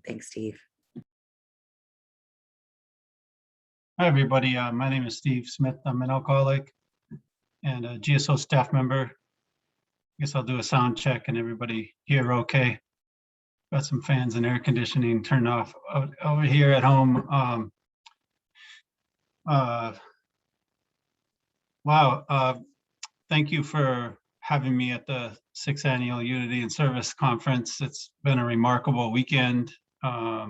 Thanks, Steve. Hi, everybody. My name is Steve Smith. I'm an alcoholic and a GSO staff member. I guess I'll do a sound check and everybody here okay. Got some fans and air conditioning turned off over here at home. Wow. Thank you for having me at the 6th Annual Unity and Service Conference. It's been a remarkable weekend. I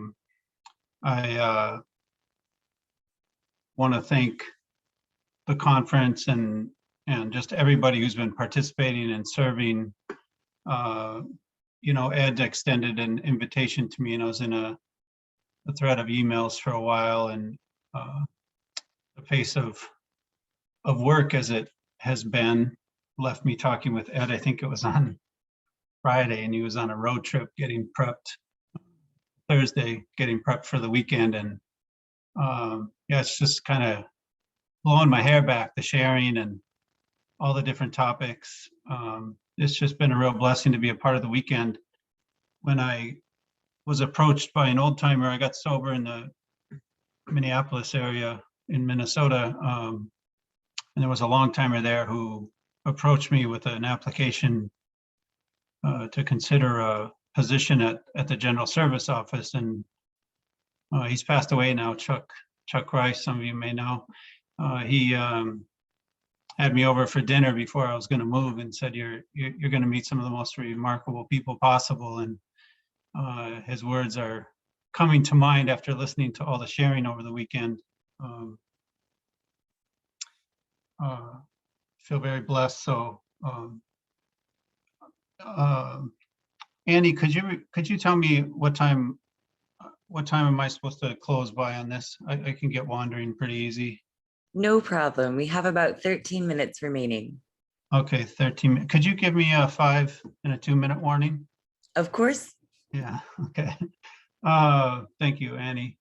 want to thank the conference and just everybody who's been participating and serving. Ed extended an invitation to me, and I was in a thread of emails for a while, and the pace of work as it has been left me talking with Ed. I think it was on Friday, and he was on a road trip getting prepped Thursday, getting prepped for the weekend. And yeah, it's just kind of blowing my hair back, the sharing and all the different topics. It's just been a real blessing to be a part of the weekend. When I was approached by an old timer, I got sober in the Minneapolis area in Minnesota. And there was a long timer there who approached me with an application to consider a position at the General Service Office. And he's passed away now, Chuck Rice, some of you may know. He had me over for dinner before I was going to move and said, you're going to meet some of the most remarkable people possible. And his words are coming to mind after listening to all the sharing over the weekend. Feel very blessed. So Andy, could you tell me what time am I supposed to close by on this? I can get wandering pretty easy. No problem. We have about 13 minutes remaining. Okay, 13 minutes. Could you give me a 5 and a 2-minute warning? Of course. Yeah, okay. Thank you, Annie.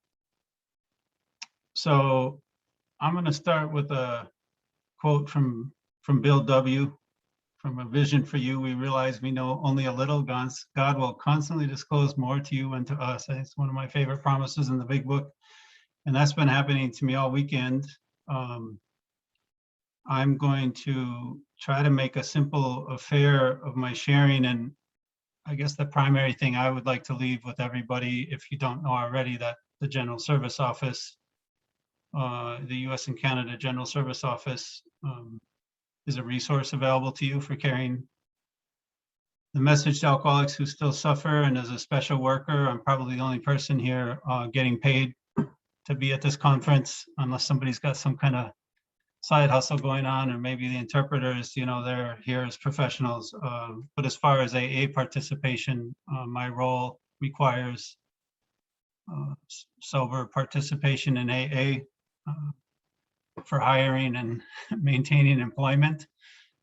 So I'm going to start with a quote from Bill W. From A Vision for You, we realize we know only a little. God will constantly disclose more to you and to us. It's one of my favorite promises in the big book. And that's been happening to me all weekend. I'm going to try to make a simple affair of my sharing. And I guess the primary thing I would like to leave with everybody, if you don't know already, that the General Service Office, the US and Canada General Service Office, is a resource available to you for carrying the message to alcoholics who still suffer. And as a special worker, I'm probably the only person here getting paid to be at this conference, unless somebody's got some kind of side hustle going on, or maybe the interpreters, they're here as professionals. But as far as AA participation, my role requires sober participation in AA for hiring and maintaining employment.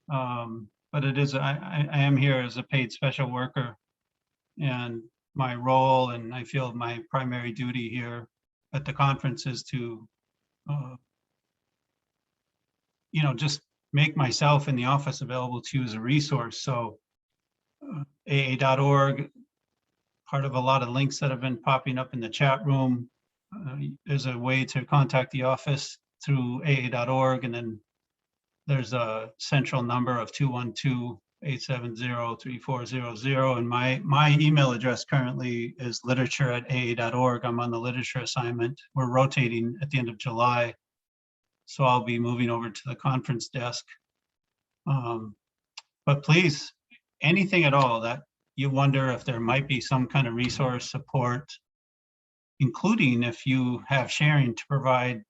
But it is, I am here as a paid special worker, and my role, and I feel my primary duty here at the conference is to just make myself in the office available to you as a resource. So AA.org, part of a lot of links that have been popping up in the chat room. There's a way to contact the office through AA.org, and then there's a central number of 212-870-3400. And my email address currently is literature@aa.org. I'm on the literature assignment. We're rotating at the end of July, so I'll be moving over to the conference desk. But please, anything at all that you wonder if there might be some kind of resource support, including if you have sharing to provide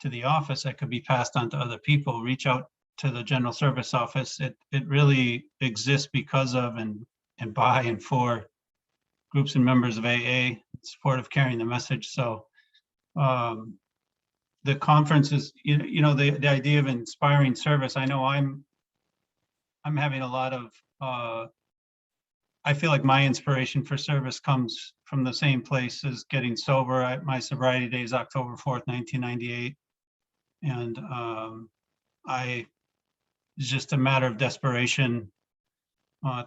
to the office that could be passed on to other people, reach out to the General Service Office. It really exists because of and by and for groups and members of AA, in support of carrying the message. So the conference is, the idea of inspiring service. I know I'm having a lot of, I feel like my inspiration for service comes from the same place as getting sober. My sobriety day is October 4th, 1998. And it's just a matter of desperation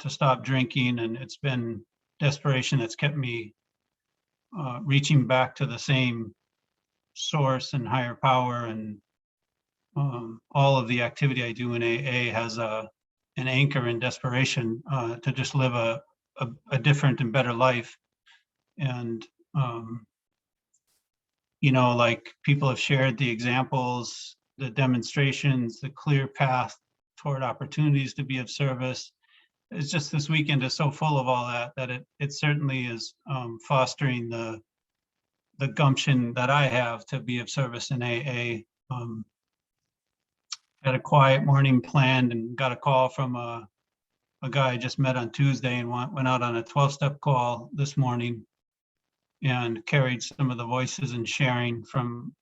to stop drinking. And it's been desperation that's kept me reaching back to the same source and higher power, and all of the activity I do in AA has an anchor in desperation to just live a different and better life. And like people have shared the examples, the demonstrations, the clear path toward opportunities to be of service. It's just, this weekend is so full of all that it certainly is fostering the gumption that I have to be of service in AA. Had a quiet morning planned and got a call from a guy I just met on Tuesday, and went out on a 12-step call this morning, and carried some of the voices and sharing from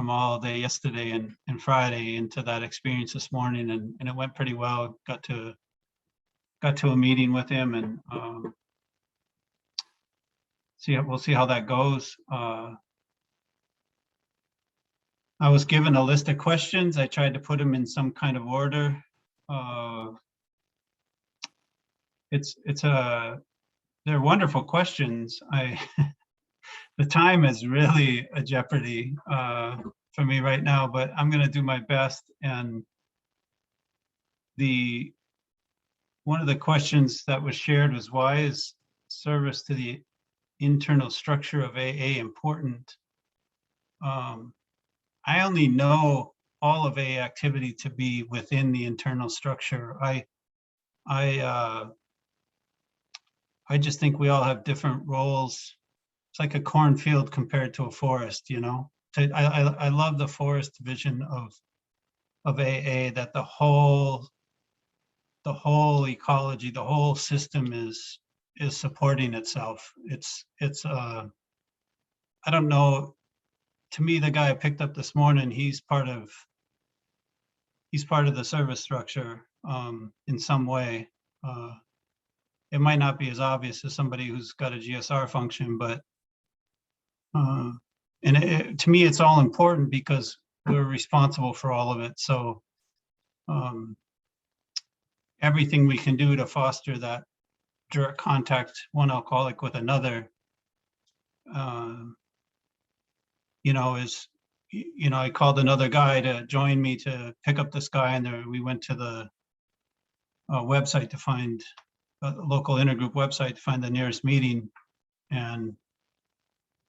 all day yesterday and Friday into that experience this morning, and it went pretty well. Got to a meeting with him, and we'll see how that goes. I was given a list of questions. I tried to put them in some kind of order. They're wonderful questions. The time is really a jeopardy for me right now, but I'm going to do my best. And one of the questions that was shared was, why is service to the internal structure of AA important? I only know all of AA activity to be within the internal structure. I just think we all have different roles. It's like a cornfield compared to a forest, I love the forest vision of AA, that the whole ecology, the whole system is supporting itself. It's I don't know. To me, the guy I picked up this morning, he's part of the service structure in some way. It might not be as obvious as somebody who's got a GSR function, but to me, it's all important because we're responsible for all of it. So everything we can do to foster that direct contact, one alcoholic with another, I called another guy to join me to pick up this guy, and we went to the website to find a local intergroup website to find the nearest meeting, and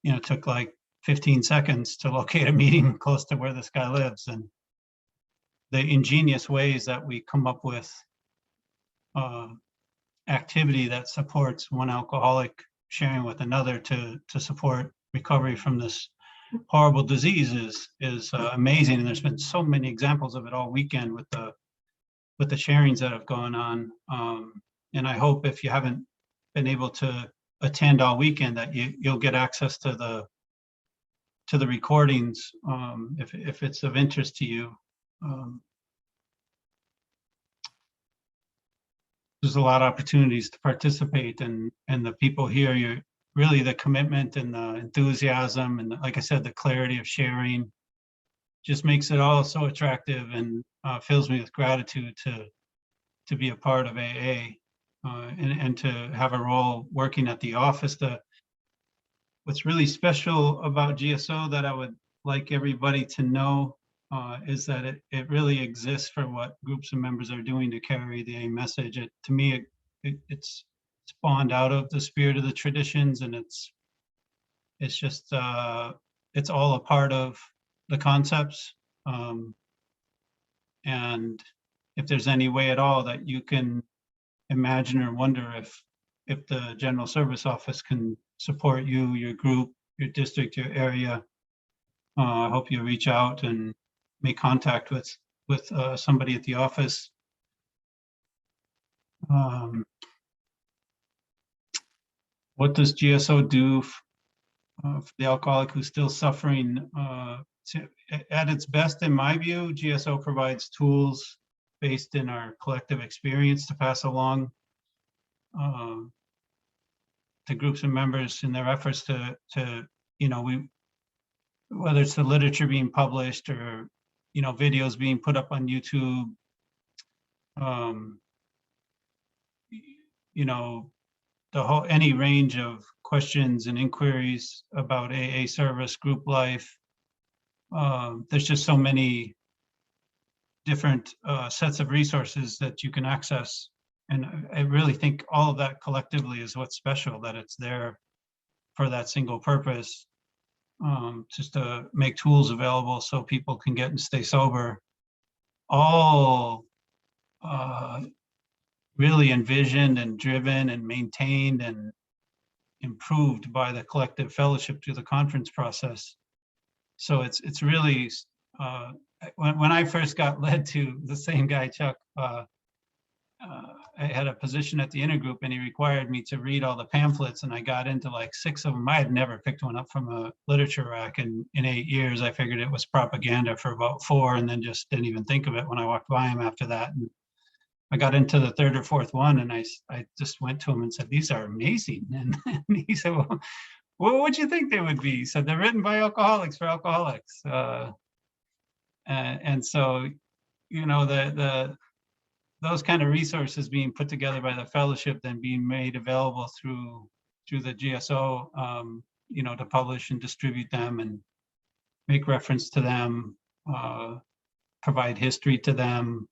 it took like 15 seconds to locate a meeting close to where this guy lives. And the ingenious ways that we come up with activity that supports one alcoholic sharing with another to support recovery from this horrible disease is amazing. And there's been so many examples of it all weekend with the sharings that have gone on. And I hope, if you haven't been able to attend all weekend, that you'll get access to the recordings if it's of interest to you. There's a lot of opportunities to participate, and the people here, you're really, the commitment and the enthusiasm, and like I said, the clarity of sharing just makes it all so attractive, and fills me with gratitude to be a part of AA and to have a role working at the office. What's really special about GSO that I would like everybody to know is that it really exists for what groups of members are doing to carry the AA message. To me, it's spawned out of the spirit of the traditions, and it's just it's all a part of the concepts. And if there's any way at all that you can imagine or wonder if the General Service Office can support you, your group, your district, your area, I hope you reach out and make contact with somebody at the office. What does GSO do for the alcoholic who's still suffering? At its best, in my view, GSO provides tools based in our collective experience to pass along to groups of members in their efforts to whether it's the literature being published or videos being put up on YouTube, any range of questions and inquiries about AA service, group life. There's just so many different sets of resources that you can access. And I really think all of that collectively is what's special, that it's there for that single purpose, just to make tools available so people can get and stay sober, all really envisioned and driven and maintained and improved by the collective fellowship through the conference process. So it's really, when I first got led to the same guy, Chuck, I had a position at the intergroup and he required me to read all the pamphlets, and I got into like 6 of them. I had never picked one up from a literature rack in 8 years. I figured it was propaganda for about 4 and then just didn't even think of it when I walked by him after that. And I got into the 3rd or 4th one and I just went to him and said, "These are amazing." And he said, "Well, what would you think they would be?" He said, "They're written by alcoholics for alcoholics." And so, you know, those kind of resources being put together by the fellowship, then being made available through the GSO, you know, to publish and distribute them and make reference to them, provide history to them,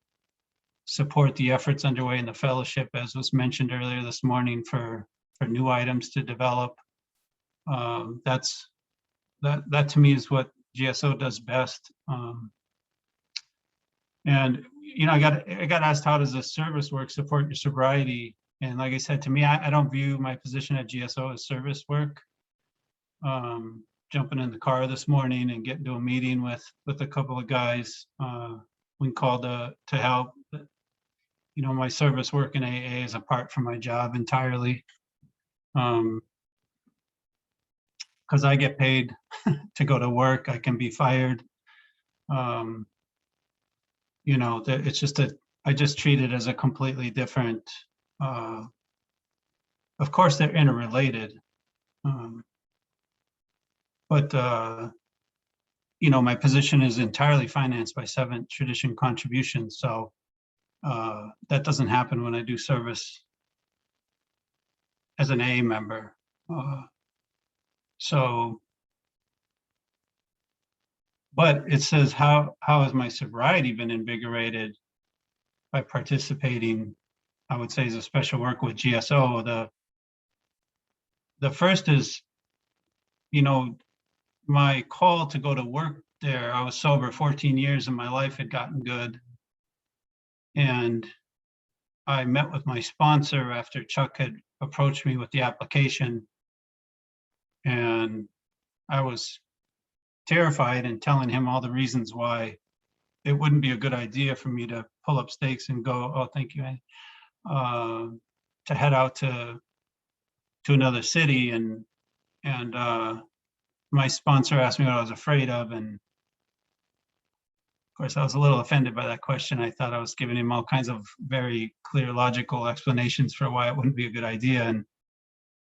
support the efforts underway in the fellowship, as was mentioned earlier this morning, for new items to develop. That to me is what GSO does best. And you know, I got asked, how does this service work support your sobriety? And like I said, to me, I don't view my position at GSO as service work. Jumping in the car this morning and getting to a meeting with a couple of guys when called to help. You know, my service work in AA is apart from my job entirely. Because I get paid to go to work, I can be fired. You know, it's just I just treat it as a completely different, of course they're interrelated. But you know, my position is entirely financed by 7th Tradition contributions. So that doesn't happen when I do service as an AA member. But it says, how has my sobriety been invigorated by participating, I would say, as a special work with GSO. The first is, you know, my call to go to work there. I was sober 14 years and my life had gotten good. And I met with my sponsor after Chuck had approached me with the application. And I was terrified and telling him all the reasons why it wouldn't be a good idea for me to pull up stakes and go, "Oh, thank you, Annie," to head out to another city. And my sponsor asked me what I was afraid of. And of course, I was a little offended by that question. I thought I was giving him all kinds of very clear, logical explanations for why it wouldn't be a good idea.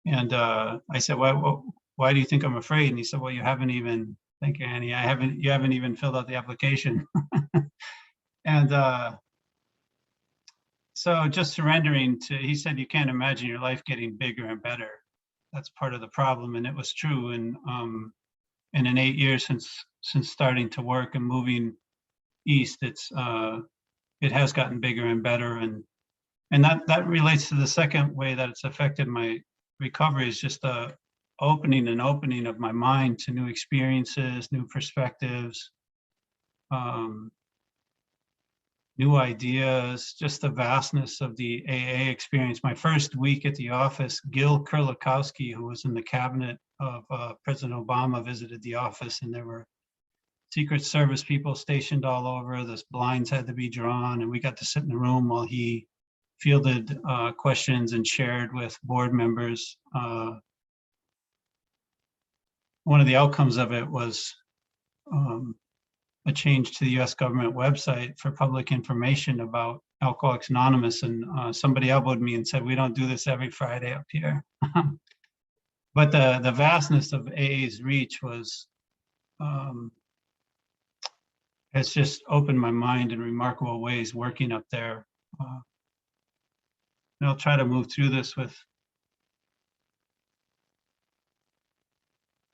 And I said, why do you think I'm afraid? And he said, "Well, you haven't even," thank you, Annie, you haven't even filled out the application. And so just surrendering to, he said, "You can't imagine your life getting bigger and better. That's part of the problem." And it was true. And in 8 years since starting to work and moving east, it has gotten bigger and better. And that relates to the second way that it's affected my recovery, is just the opening of my mind to new experiences, new perspectives, new ideas, just the vastness of the AA experience. My first week at the office, Gil Kurlikowski, who was in the cabinet of President Obama, visited the office, and there were Secret Service people stationed all over. The blinds had to be drawn, and we got to sit in the room while he fielded questions and shared with board members. One of the outcomes of it was a change to the US government website for public information about Alcoholics Anonymous. And somebody elbowed me and said, "We don't do this every Friday up here." But the vastness of AA's reach has just opened my mind in remarkable ways working up there. And I'll try to move through this with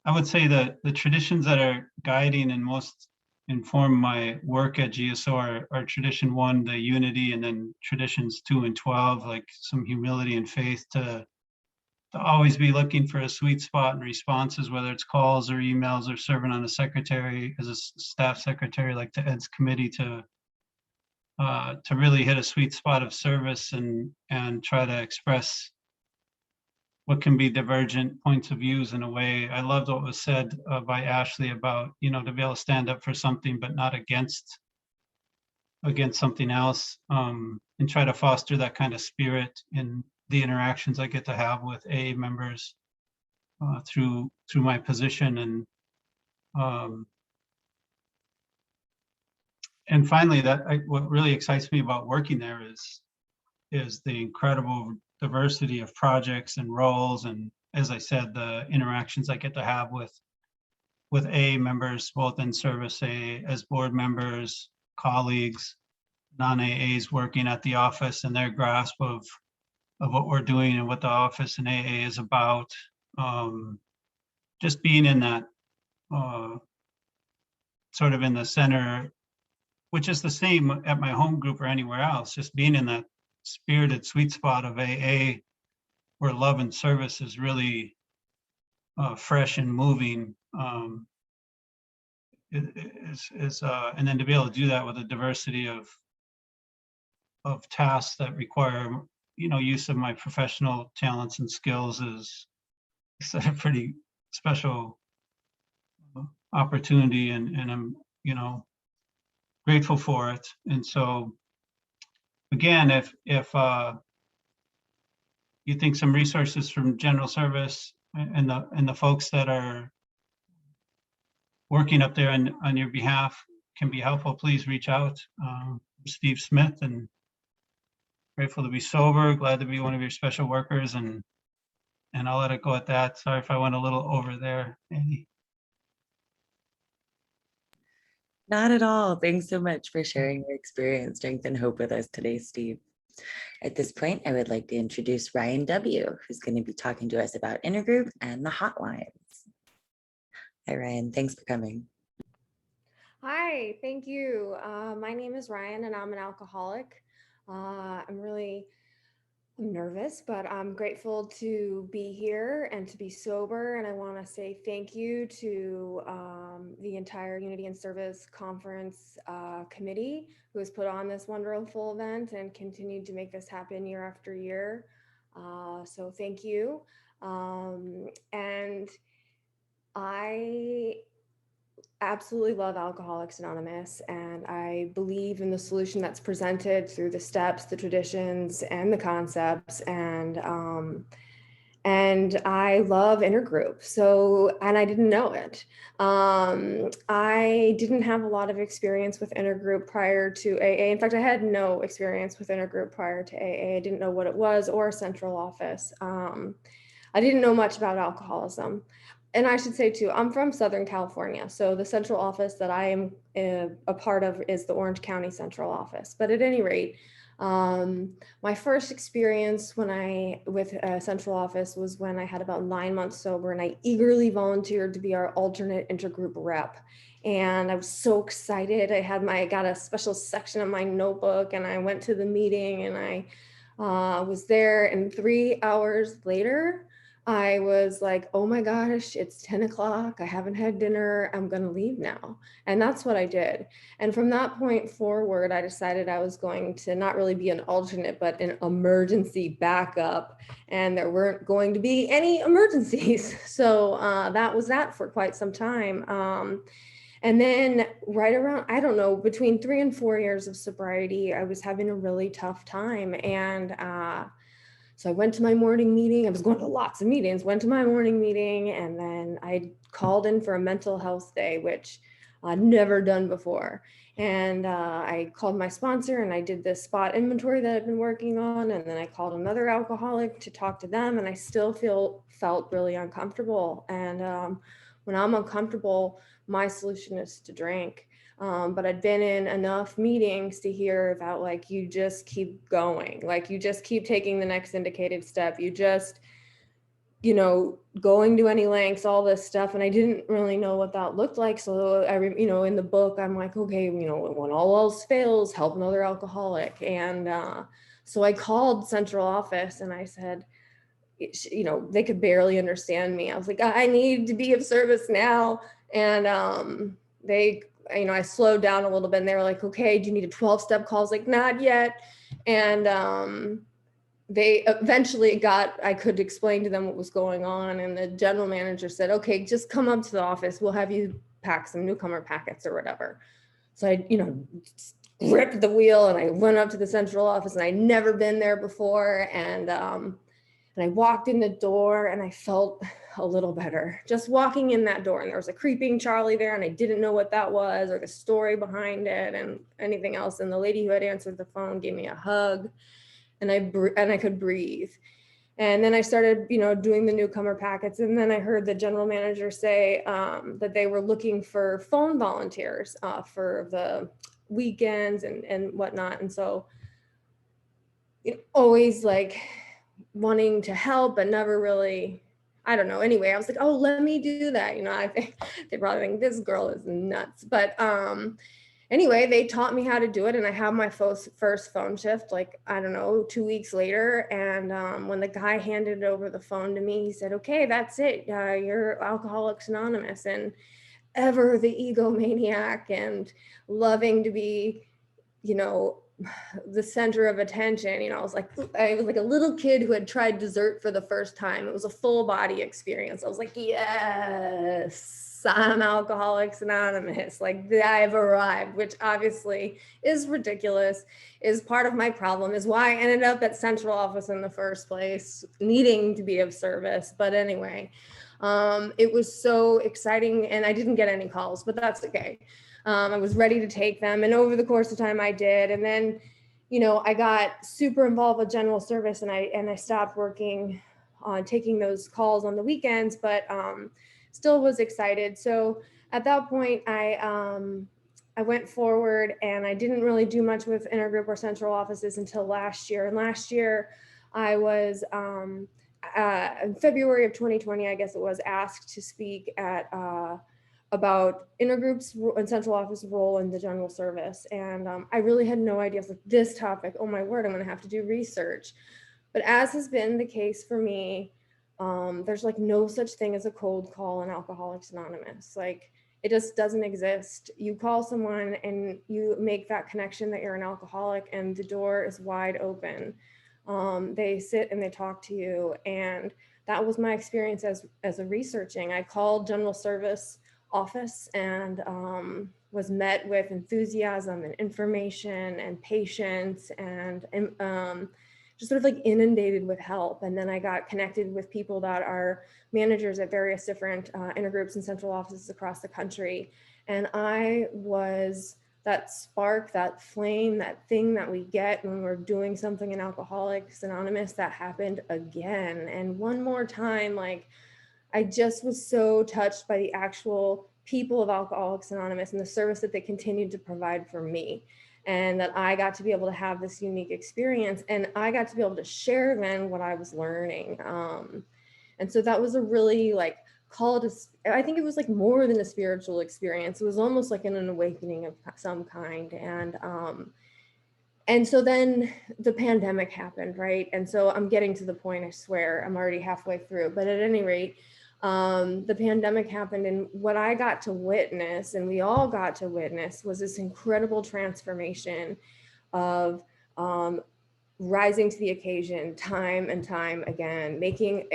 I would say that the traditions that are guiding and most inform my work at GSO are tradition 1, the unity, and then traditions 2 and 12, like some humility and faith to always be looking for a sweet spot in responses, whether it's calls or emails or serving on a secretary as a staff secretary, like to Ed's committee, to really hit a sweet spot of service and try to express what can be divergent points of views in a way. I loved what was said by Ashley about, to be able to stand up for something, but not against something else, and try to foster that kind of spirit in the interactions I get to have with AA members through my position. And finally, what really excites me about working there is the incredible diversity of projects and roles, and as I said, the interactions I get to have with AA members, both in service AA as board members, colleagues, non-AAs working at the office, and their grasp of what we're doing and what the office and AA is about. Just being in that sort of in the center, which is the same at my home group or anywhere else, just being in that spirited sweet spot of AA where love and service is really fresh and moving, and then to be able to do that with a diversity of tasks that require use of my professional talents and skills is a pretty special opportunity, and I'm grateful for it. And so again, if you think some resources from general service and the folks that are working up there on your behalf can be helpful, please reach out. Steve Smith, and grateful to be sober, glad to be one of your special workers, and I'll let it go at that. Sorry if I went a little over there, Andy. Not at all. Thanks so much for sharing your experience, strength, and hope with us today, Steve. At this point, I would like to introduce Ryan W., who's going to be talking to us about Intergroup and the hotlines. Hi, Ryan. Thanks for coming. Hi, thank you. My name is Ryan, and I'm an alcoholic. I'm nervous, but I'm grateful to be here and to be sober. And I want to say thank you to the entire Unity and Service Conference committee who has put on this wonderful event and continued to make this happen year after year. So thank you. And I absolutely love Alcoholics Anonymous, and I believe in the solution that's presented through the steps, the traditions, and the concepts, and I love Intergroup. So, and I didn't know it. I didn't have a lot of experience with Intergroup prior to AA. In fact, I had no experience with Intergroup prior to AA. I didn't know what it was or central office. I didn't know much about alcoholism. And I should say too, I'm from Southern California. So the central office that I am a part of is the Orange County Central Office. But at any rate, my first experience with central office was when I had about 9 months sober, and I eagerly volunteered to be our alternate intergroup rep. And I was so excited. I got a special section of my notebook, and I went to the meeting, and I was there, and 3 hours later, I was like, oh my gosh, it's 10 o'clock. I haven't had dinner. I'm going to leave now. And that's what I did. And from that point forward, I decided I was going to not really be an alternate, but an emergency backup. And there weren't going to be any emergencies. So that was that for quite some time. And then right around, I don't know, between 3 and 4 years of sobriety, I was having a really tough time. And so I went to my morning meeting. I was going to lots of meetings, went to my morning meeting, and then I called in for a mental health day, which I'd never done before. And I called my sponsor, and I did this spot inventory that I've been working on. And then I called another alcoholic to talk to them, and I still felt really uncomfortable. And when I'm uncomfortable, my solution is to drink. But I'd been in enough meetings to hear about, like, you just keep going, like you just keep taking the next indicated step. You just you know, going to any lengths, all this stuff. And I didn't really know what that looked like. So you know, in the book, I'm like, okay, you know, when all else fails, help another alcoholic. And so I called central office and I said, you know, they could barely understand me. I was like, I need to be of service now. And you know, I slowed down a little bit and they were like, okay, do you need a 12-step call? I was like, not yet. And they eventually I could explain to them what was going on. And the general manager said, okay, just come up to the office. We'll have you pack some newcomer packets or whatever. So I, you know, gripped the wheel and I went up to the central office and I'd never been there before. And I walked in the door and I felt a little better just walking in that door. And there was a creeping Charlie there and I didn't know what that was or the story behind it and anything else. And the lady who had answered the phone gave me a hug and I could breathe. And then I started, you know, doing the newcomer packets. And then I heard the general manager say that they were looking for phone volunteers for the weekends and whatnot. And so, you know, always like wanting to help, but never really, I don't know. Anyway, I was like, oh, let me do that. You know, I think they probably think this girl is nuts. But anyway, they taught me how to do it. And I had my first phone shift, like, I don't know, 2 weeks later. And when the guy handed over the phone to me, he said, okay, that's it. You're Alcoholics Anonymous. And ever the egomaniac and loving to be, you know, the center of attention. You know, I was like a little kid who had tried dessert for the first time. It was a full body experience. I was like, yes, I'm Alcoholics Anonymous. Like, I've arrived, which obviously is ridiculous, is part of my problem, is why I ended up at central office in the first place, needing to be of service. But anyway, it was so exciting and I didn't get any calls, but that's okay. I was ready to take them. And over the course of time I did. And then, you know, I got super involved with general service and I stopped working on taking those calls on the weekends, but still was excited. So at that point I went forward and I didn't really do much with intergroup or central offices until last year. And last year I was, in February of 2020, I guess it was, asked to speak at about intergroups and central office role in the general service. And I really had no idea. I was like, this topic, oh my word, I'm gonna have to do research. But as has been the case for me, there's like no such thing as a cold call in Alcoholics Anonymous. Like, it just doesn't exist. You call someone and you make that connection that you're an alcoholic and the door is wide open. They sit and they talk to you. And that was my experience as a researching. I called general service office and was met with enthusiasm and information and patience and just sort of like inundated with help. And then I got connected with people that are managers at various different intergroups and central offices across the country. And I was that spark, that flame, that thing that we get when we're doing something in Alcoholics Anonymous. That happened again. And one more time, like, I just was so touched by the actual people of Alcoholics Anonymous and the service that they continued to provide for me. And that I got to be able to have this unique experience and I got to be able to share then what I was learning. And so that was a really like, I think it was like more than a spiritual experience. It was almost like an awakening of some kind. And so then the pandemic happened, right? And so I'm getting to the point, I swear, I'm already halfway through, but at any rate, the pandemic happened and what I got to witness and we all got to witness was this incredible transformation of rising to the occasion time and time again,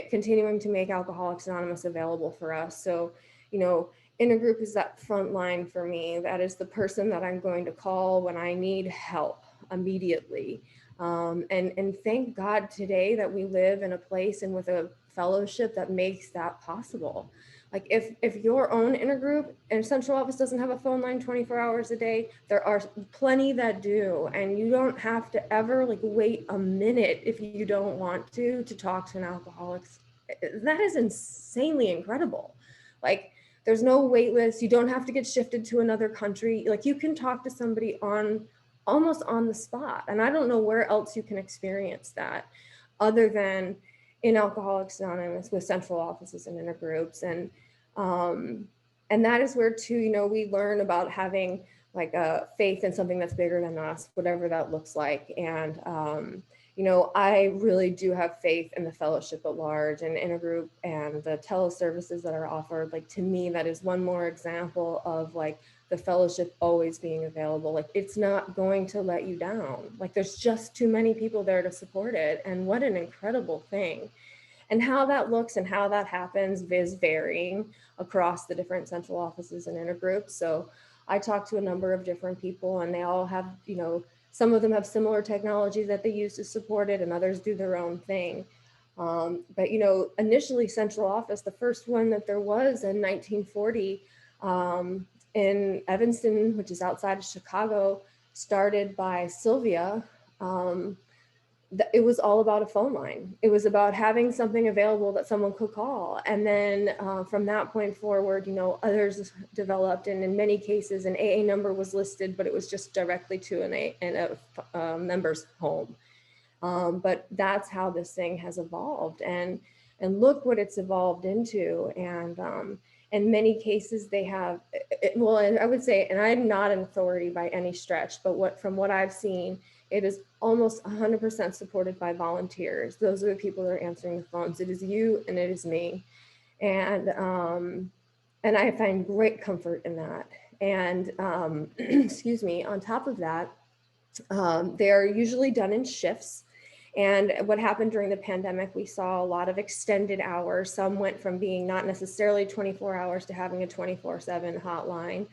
continuing to make Alcoholics Anonymous available for us. So, you know, intergroup is that front line for me. That is the person that I'm going to call when I need help immediately. And thank God today that we live in a place and with a fellowship that makes that possible. Like if your own intergroup and central office doesn't have a phone line 24 hours a day, there are plenty that do. And you don't have to ever like wait a minute if you don't want to talk to an alcoholic. That is insanely incredible. Like, there's no wait list. You don't have to get shifted to another country. Like, you can talk to somebody almost on the spot. And I don't know where else you can experience that other than in Alcoholics Anonymous with central offices and intergroups. And that is where too, you know, we learn about having like a faith in something that's bigger than us, whatever that looks like. And, you know, I really do have faith in the fellowship at large and intergroup and the teleservices that are offered. Like, to me, that is one more example of like the fellowship always being available. Like, it's not going to let you down. Like, there's just too many people there to support it. And what an incredible thing. And how that looks and how that happens is varying across the different central offices and intergroups. So I talked to a number of different people, and they all have, you know, some of them have similar technology that they use to support it, and others do their own thing. But, you know, initially central office, the first one that there was in 1940 in Evanston, which is outside of Chicago, started by Sylvia. It was all about a phone line. It was about having something available that someone could call. And then from that point forward, you know, others developed, and in many cases an AA number was listed, but it was just directly to a member's home. But that's how this thing has evolved, and look what it's evolved into. And in many cases they have, well, and I would say, and I'm not an authority by any stretch, but from what I've seen, it is almost 100% supported by volunteers. Those are the people that are answering the phones. It is you and it is me. And I find great comfort in that. And excuse me, on top of that, they are usually done in shifts. And what happened during the pandemic, we saw a lot of extended hours. Some went from being not necessarily 24 hours to having a 24/7 hotline.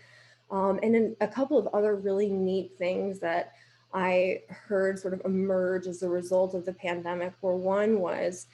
And then a couple of other really neat things that I heard sort of emerge as a result of the pandemic, where one was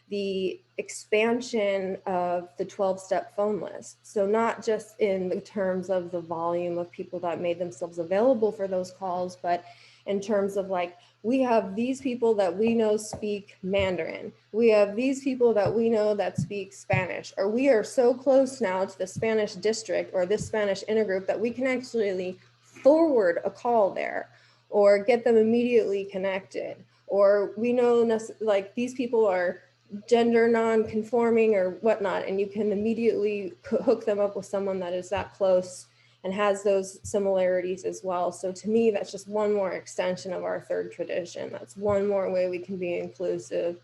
the expansion of the 12-step phone list. So not just in the terms of the volume of people that made themselves available for those calls, but in terms of like, we have these people that we know speak Mandarin. We have these people that we know that speak Spanish, or we are so close now to the Spanish district or this Spanish intergroup that we can actually forward a call there or get them immediately connected. Or we know like these people are gender non-conforming or whatnot, and you can immediately hook them up with someone that is that close and has those similarities as well. So to me, that's just one more extension of our third tradition. That's one more way we can be inclusive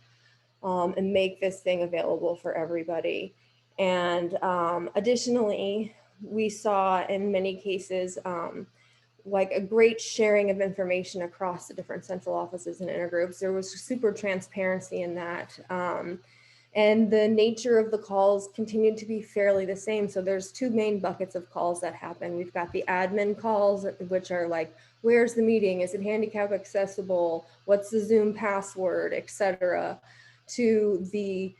and make this thing available for everybody. And additionally, we saw in many cases like a great sharing of information across the different central offices and intergroups. There was super transparency in that. And the nature of the calls continued to be fairly the same. So there's two main buckets of calls that happen. We've got the admin calls, which are like, where's the meeting? Is it handicap accessible? What's the Zoom password, etc. To the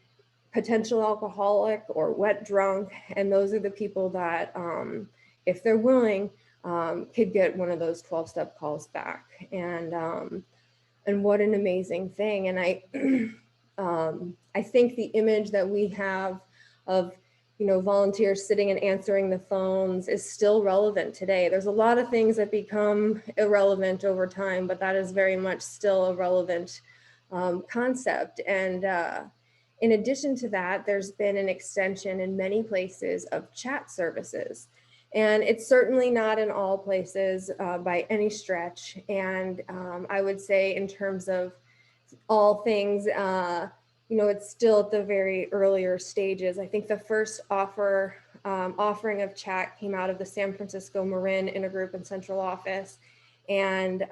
potential alcoholic or wet drunk. And those are the people that, if they're willing, could get one of those 12-step calls back. And what an amazing thing. And I think the image that we have of, you know, volunteers sitting and answering the phones is still relevant today. There's a lot of things that become irrelevant over time, but that is very much still a relevant concept. And in addition to that, there's been an extension in many places of chat services. And it's certainly not in all places by any stretch. And I would say in terms of all things, you know, it's still at the very earlier stages. I think the first offering of chat came out of the San Francisco Marin Intergroup and Central Office. And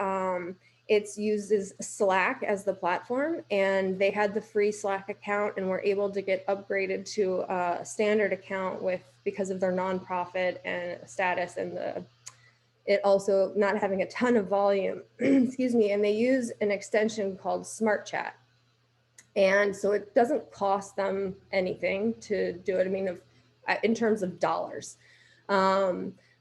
it uses Slack as the platform, and they had the free Slack account and were able to get upgraded to a standard account because of their nonprofit and status, and it also not having a ton of volume, excuse me. And they use an extension called Smart Chat. And so it doesn't cost them anything to do it. I mean, in terms of dollars.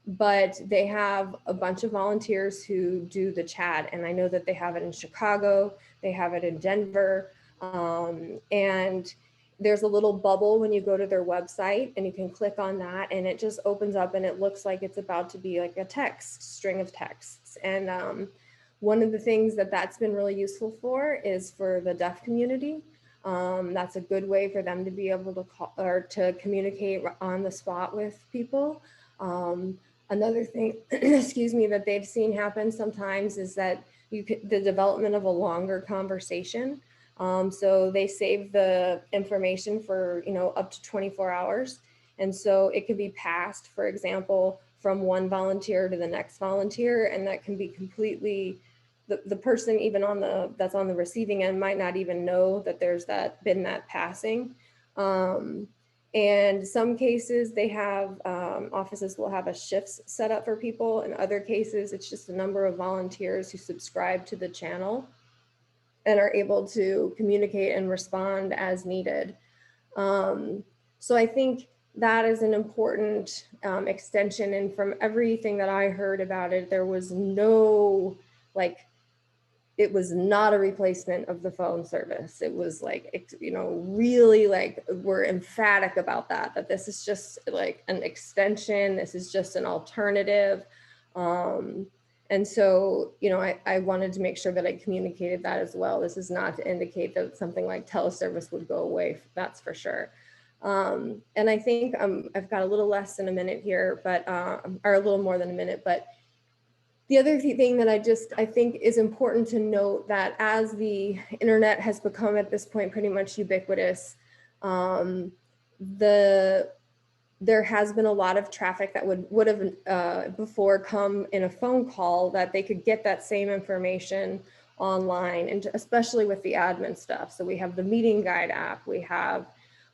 But they have a bunch of volunteers who do the chat. And I know that they have it in Chicago, they have it in Denver. And there's a little bubble when you go to their website, and you can click on that and it just opens up and it looks like it's about to be like a string of texts. And one of the things that's been really useful for is for the deaf community. That's a good way for them to be able to call or to communicate on the spot with people. Another thing, excuse me, that they've seen happen sometimes is that the development of a longer conversation. So they save the information for, up to 24 hours. And so it could be passed, for example, from one volunteer to the next volunteer, and that can be completely, the person even that's on the receiving end might not even know that there's been that passing. And some cases they have, offices will have a shifts set up for people. In other cases, it's just a number of volunteers who subscribe to the channel and are able to communicate and respond as needed. So I think that is an important extension. And from everything that I heard about it, there was no, it was not a replacement of the phone service. It was really we're emphatic about that this is just like an extension. This is just an alternative. And so, I wanted to make sure that I communicated that as well. This is not to indicate that something like teleservice would go away, that's for sure. And I think I've got a little less than a minute here, but or a little more than a minute, but the other thing that I think is important to note, that as the internet has become at this point pretty much ubiquitous, there has been a lot of traffic that would have before come in a phone call, that they could get that same information online, and especially with the admin stuff. So we have the meeting guide app, we have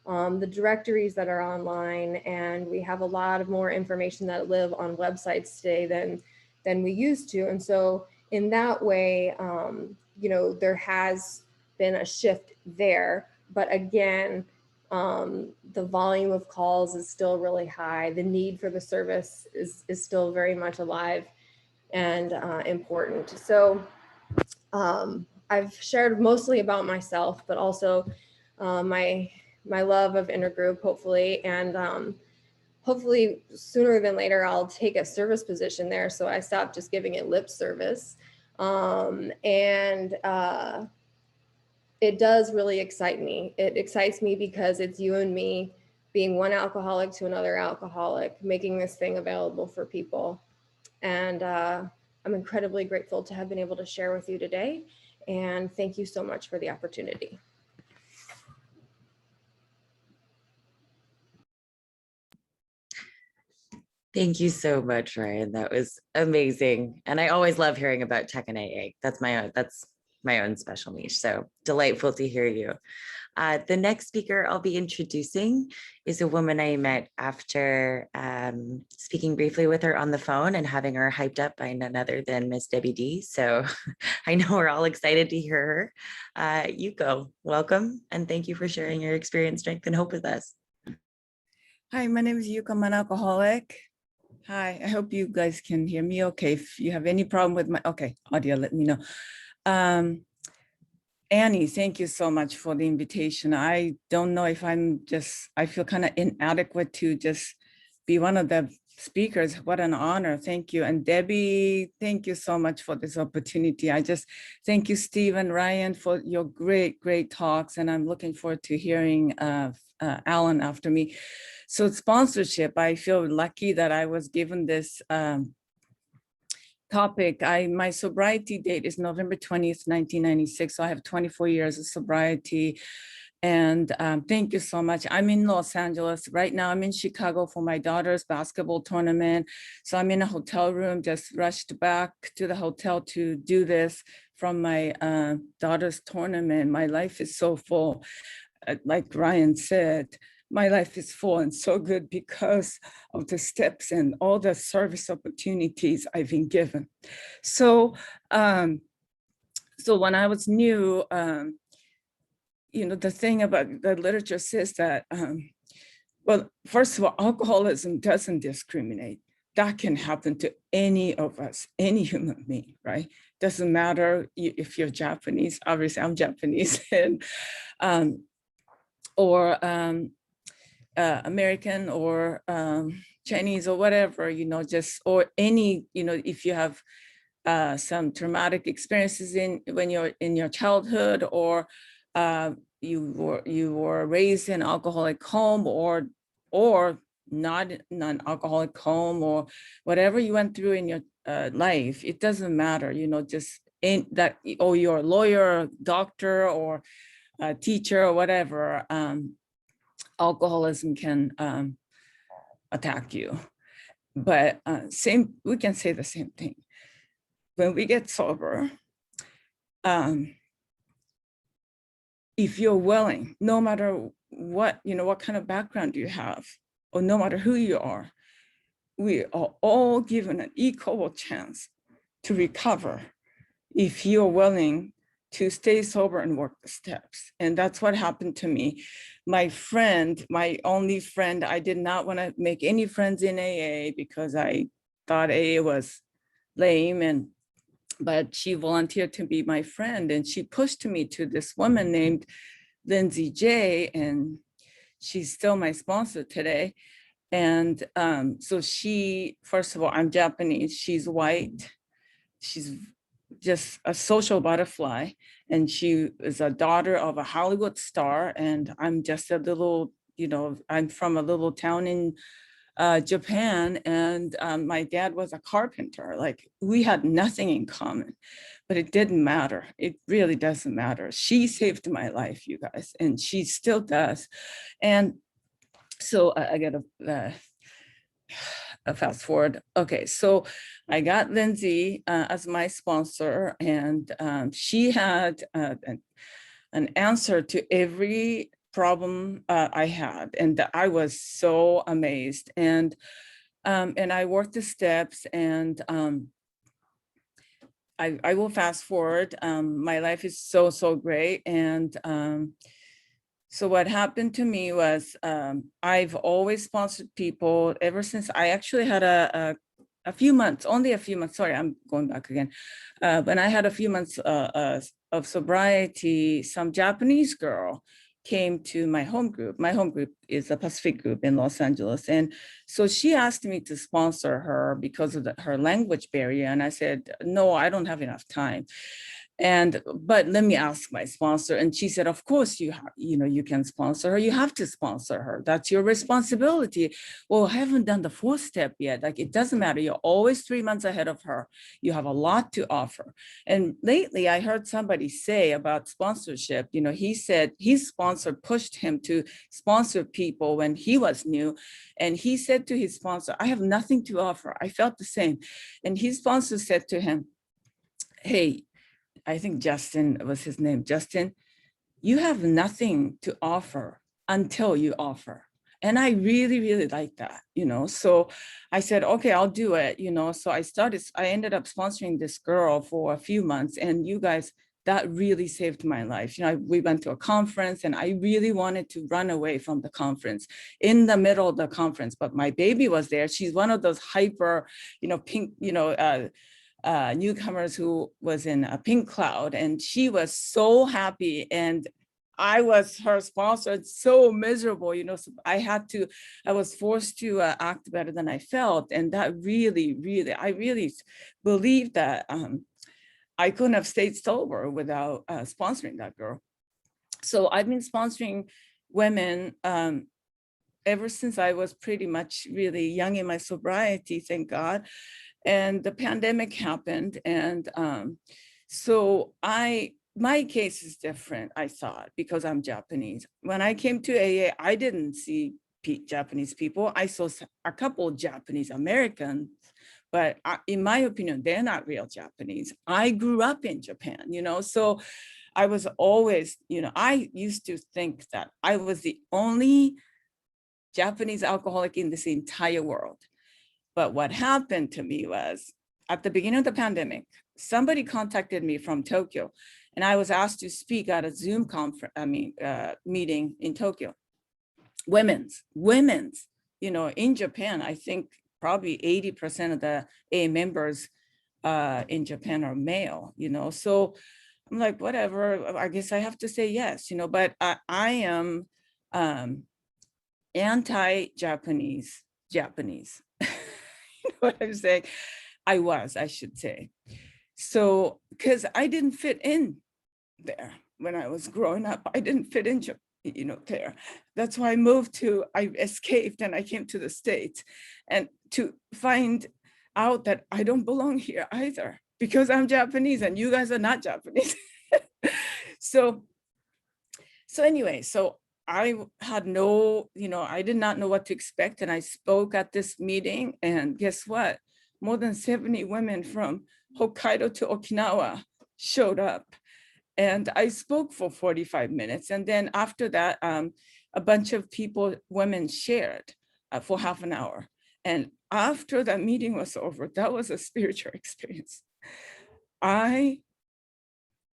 the directories that are online, and we have a lot of more information that live on websites today than we used to. And so in that way, there has been a shift there. But again, the volume of calls is still really high. The need for the service is still very much alive and important. So I've shared mostly about myself, but also my love of Intergroup, hopefully, and hopefully sooner than later, I'll take a service position there. So I stopped just giving it lip service. It does really excite me. It excites me because it's you and me being one alcoholic to another alcoholic, making this thing available for people. And I'm incredibly grateful to have been able to share with you today. And thank you so much for the opportunity. Thank you so much, Ryan. That was amazing. And I always love hearing about tech and AA. That's my own special niche. So delightful to hear you. The next speaker I'll be introducing is a woman I met after speaking briefly with her on the phone and having her hyped up by none other than Miss Debbie D. So I know we're all excited to hear her. Yuko, welcome. And thank you for sharing your experience, strength, and hope with us. Hi, my name is Yuko. I'm an alcoholic. Hi, I hope you guys can hear me okay. If you have any problem with my, audio, let me know. Annie, thank you so much for the invitation. I don't know if I feel kind of inadequate to just be one of the speakers. What an honor. Thank you. And Debbie, thank you so much for this opportunity. Thank you, Steve and Ryan, for your great, great talks. And I'm looking forward to hearing Alan after me. So sponsorship, I feel lucky that I was given this topic. My sobriety date is November 20th, 1996. So I have 24 years of sobriety. And thank you so much. I'm in Los Angeles. Right now I'm in Chicago for my daughter's basketball tournament. So I'm in a hotel room, just rushed back to the hotel to do this from my daughter's tournament. My life is so full. Like Ryan said, my life is full and so good because of the steps and all the service opportunities I've been given. So, so when I was new, the thing about the literature says that, well, first of all, alcoholism doesn't discriminate. That can happen to any of us, any human being, right? Doesn't matter if you're Japanese, obviously I'm Japanese, and, or American or Chinese or whatever, or any, if you have some traumatic experiences when you're in your childhood, or you were raised in alcoholic home or not non-alcoholic home or whatever you went through in your life, it doesn't matter, just in that, or you're a lawyer, doctor, or a teacher or whatever, alcoholism can attack you. But we can say the same thing. When we get sober, if you're willing, no matter what, what kind of background you have, or no matter who you are, we are all given an equal chance to recover if you're willing to stay sober and work the steps. And that's what happened to me. My friend, my only friend, I did not want to make any friends in AA because I thought AA was lame, but she volunteered to be my friend, and she pushed me to this woman named Lindsay J, and she's still my sponsor today. And so she, first of all, I'm Japanese, she's white, she's just a social butterfly, and she is a daughter of a Hollywood star, and I'm just a little, I'm from a little town in Japan, and my dad was a carpenter. Like, we had nothing in common, but it didn't matter. It really doesn't matter. She saved my life, you guys, and she still does. And so I got a fast forward. Okay, so I got Lindsay as my sponsor, and she had an answer to every problem I had, and I was so amazed. And I worked the steps, and I will fast forward. My life is so great, and so what happened to me was I've always sponsored people ever since I actually had a few months, only a few months. Sorry, I'm going back again. When I had a few months of sobriety, some Japanese girl came to my home group. My home group is a Pacific group in Los Angeles. And so she asked me to sponsor her because of her language barrier. And I said, no, I don't have enough time. But let me ask my sponsor. And she said, of course you can sponsor her. You have to sponsor her. That's your responsibility. Well, I haven't done the fourth step yet. Like, it doesn't matter. You're always 3 months ahead of her. You have a lot to offer. And lately I heard somebody say about sponsorship, he said his sponsor pushed him to sponsor people when he was new. And he said to his sponsor, I have nothing to offer. I felt the same. And his sponsor said to him, hey, I think Justin was his name. Justin, you have nothing to offer until you offer. And I really like that, So I said, okay, I'll do it, So I ended up sponsoring this girl for a few months, and you guys, that really saved my life. We went to a conference, and I really wanted to run away from the conference in the middle of the conference, but my baby was there. She's one of those hyper, pink, newcomers who was in a pink cloud, and she was so happy, and I was her sponsor. It's so miserable, so I was forced to act better than I felt. And that I really believe that I couldn't have stayed sober without sponsoring that girl. So I've been sponsoring women ever since I was pretty much really young in my sobriety, thank God. And the pandemic happened. And so my case is different, I thought, because I'm Japanese. When I came to AA, I didn't see Japanese people. I saw a couple of Japanese Americans, but in my opinion, they're not real Japanese. I grew up in Japan, so I was always, I used to think that I was the only Japanese alcoholic in this entire world. But what happened to me was, at the beginning of the pandemic, somebody contacted me from Tokyo, and I was asked to speak at a Zoom meeting in Tokyo. Women's, in Japan, I think probably 80% of the AA members in Japan are male, So I'm like, whatever, I guess I have to say yes, but I am anti-Japanese. You know what I'm saying? I should say. So, because I didn't fit in there. when I was growing up. I didn't fit in, there. That's why I escaped and I came to the States, and to find out that I don't belong here either because I'm Japanese and you guys are not Japanese. So anyway, so I had no, I did not know what to expect. And I spoke at this meeting, and guess what? More than 70 women from Hokkaido to Okinawa showed up. And I spoke for 45 minutes. And then after that, a bunch of women shared for half an hour. And after that meeting was over, that was a spiritual experience. I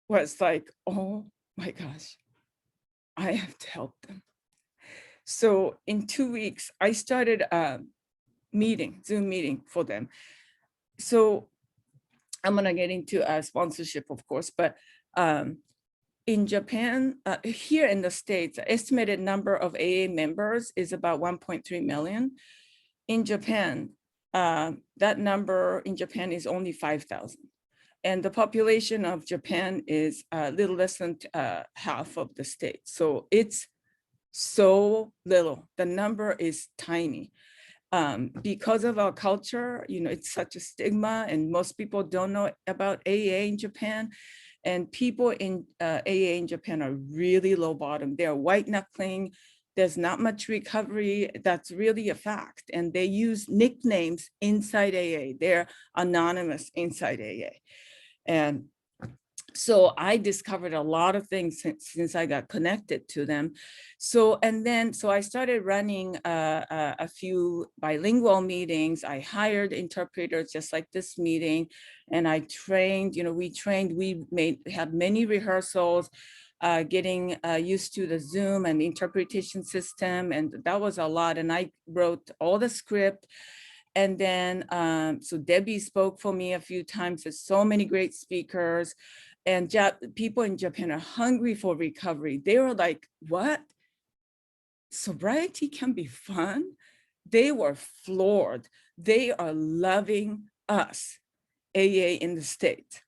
was like, oh my gosh, I have to help them. So in 2 weeks, I started a Zoom meeting for them. So I'm gonna get into sponsorship, of course, but in Japan, here in the States, the estimated number of AA members is about 1.3 million. In Japan, that number in Japan is only 5,000. And the population of Japan is a little less than half of the state. So it's so little. The number is tiny. Because of our culture, it's such a stigma, and most people don't know about AA in Japan. And people in AA in Japan are really low bottom. They're white knuckling. There's not much recovery. That's really a fact. And they use nicknames inside AA. They're anonymous inside AA. And so I discovered a lot of things since I got connected to them. So I started running a few bilingual meetings. I hired interpreters just like this meeting, and I trained, we had many rehearsals, getting used to the Zoom and interpretation system. And that was a lot. And I wrote all the script. And then, so Debbie spoke for me a few times. There's so many great speakers, and people in Japan are hungry for recovery. They were like, what? Sobriety can be fun? They were floored. They are loving us, AA in the States.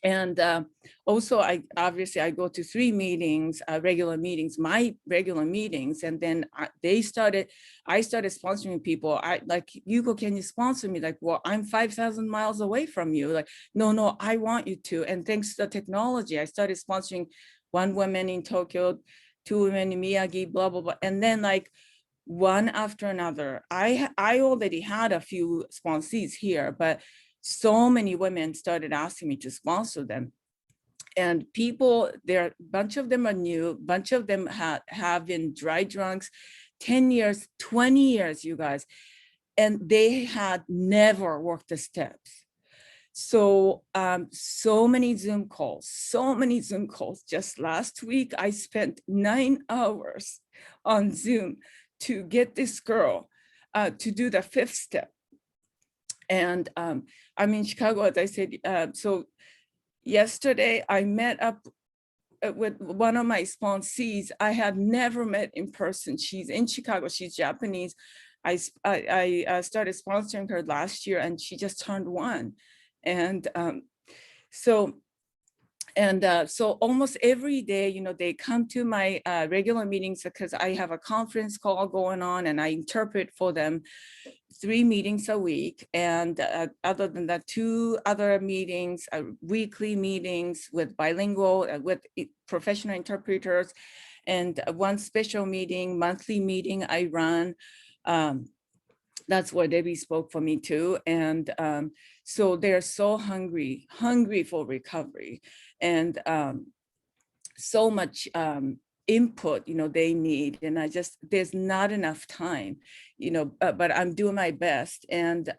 And also, I go to 3 meetings, regular meetings, my regular meetings, and then I started sponsoring people. Like, Yuko, can you sponsor me? Like, well, I'm 5,000 miles away from you. Like, no, I want you to. And thanks to the technology, I started sponsoring 1 woman in Tokyo, 2 women in Miyagi, blah, blah, blah. And then like one after another, I already had a few sponsees here, but so many women started asking me to sponsor them. And people, a bunch of them are new, a bunch of them have been dry drunks 10 years, 20 years, you guys, and they had never worked the steps. So, so many Zoom calls. Just last week, I spent 9 hours on Zoom to get this girl to do the 5th step. And I'm in Chicago, as I said. So yesterday I met up with one of my sponsees I had never met in person. She's in Chicago, she's Japanese. I started sponsoring her last year, and she just turned 1. And so almost every day, they come to my regular meetings because I have a conference call going on, and I interpret for them 3 meetings a week. And other than that, 2 other meetings, weekly meetings with bilingual, with professional interpreters, and 1 special meeting, monthly meeting I run. That's where Debbie spoke for me too. And so they're so hungry for recovery, and so much input, they need. And there's not enough time, but I'm doing my best. And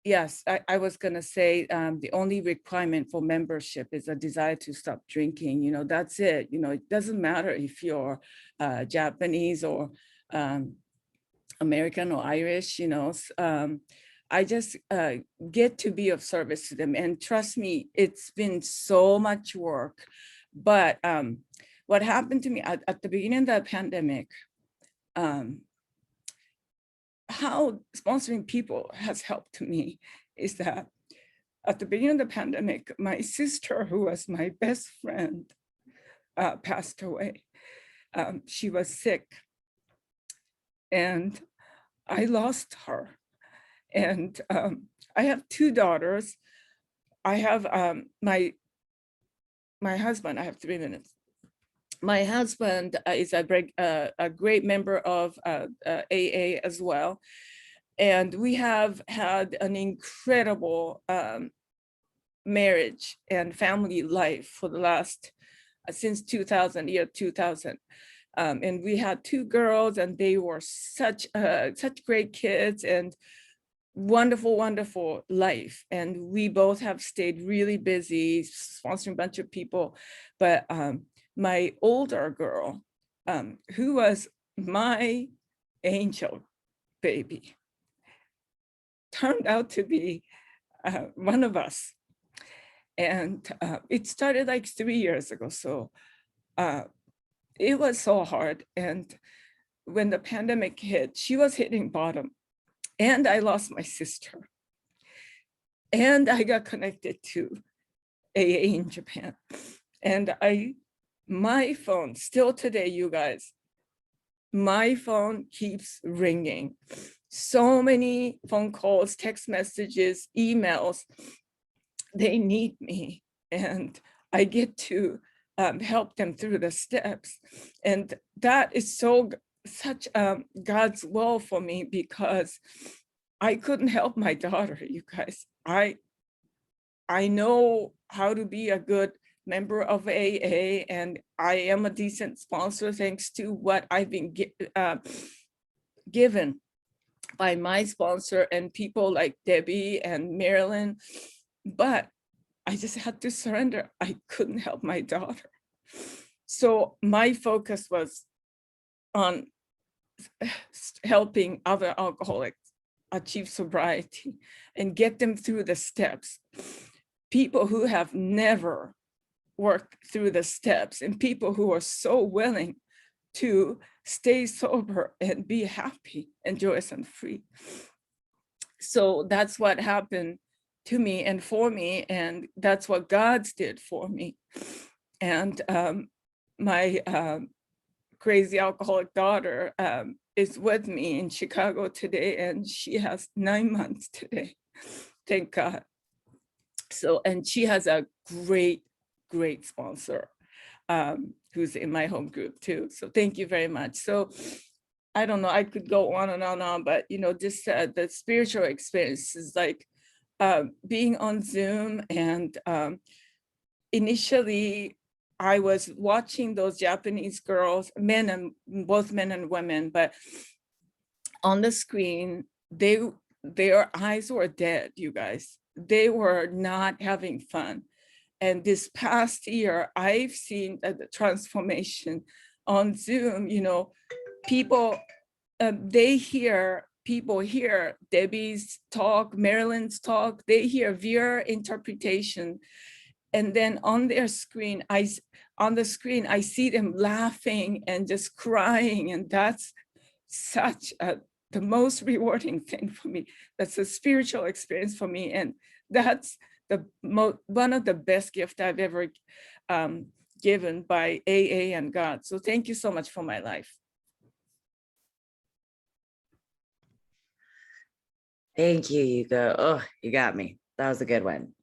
yes, I was gonna say, the only requirement for membership is a desire to stop drinking. That's it. It doesn't matter if you're Japanese or American or Irish. I just get to be of service to them. And trust me, it's been so much work. But what happened to me at the beginning of the pandemic, how sponsoring people has helped me is that at the beginning of the pandemic, my sister, who was my best friend, passed away. She was sick, and I lost her. And I have two daughters. I have my husband. I have 3 minutes. My husband is a great member of AA as well. And we have had an incredible marriage and family life for the last, since 2000. And we had two girls, and they were such great kids and wonderful life. And we both have stayed really busy, sponsoring a bunch of people. But my older girl, who was my angel baby, turned out to be one of us. And it started like 3 years ago. So it was so hard. And when the pandemic hit, she was hitting bottom. And I lost my sister. And I got connected to AA in Japan. And my phone, still today, you guys, my phone keeps ringing. So many phone calls, text messages, emails. They need me. And I get to help them through the steps. And that is such God's will for me, because I couldn't help my daughter, you guys. I know how to be a good member of AA, and I am a decent sponsor thanks to what I've been given by my sponsor and people like Debbie and Marilyn. But I just had to surrender. I couldn't help my daughter. So my focus was on helping other alcoholics achieve sobriety and get them through the steps. People who have never worked through the steps, and people who are so willing to stay sober and be happy and joyous and free. So that's what happened to me and for me, and that's what God's did for me. And my crazy alcoholic daughter is with me in Chicago today, and she has 9 months today, thank God. So, and she has a great sponsor who's in my home group too. So thank you very much. So I don't know, I could go on and on, but just the spiritual experience is like being on Zoom. And initially I was watching those Japanese girls, both men and women, but on the screen, their eyes were dead, you guys. They were not having fun. And this past year, I've seen the transformation on Zoom. People, people hear Debbie's talk, Marilyn's talk, they hear Vera interpretation. And then on their screen, I see them laughing and just crying. And that's such the most rewarding thing for me. That's a spiritual experience for me. And that's one of the best gifts I've ever given by AA and God. So thank you so much for my life. Thank you, Yuko. Oh, you got me. That was a good one.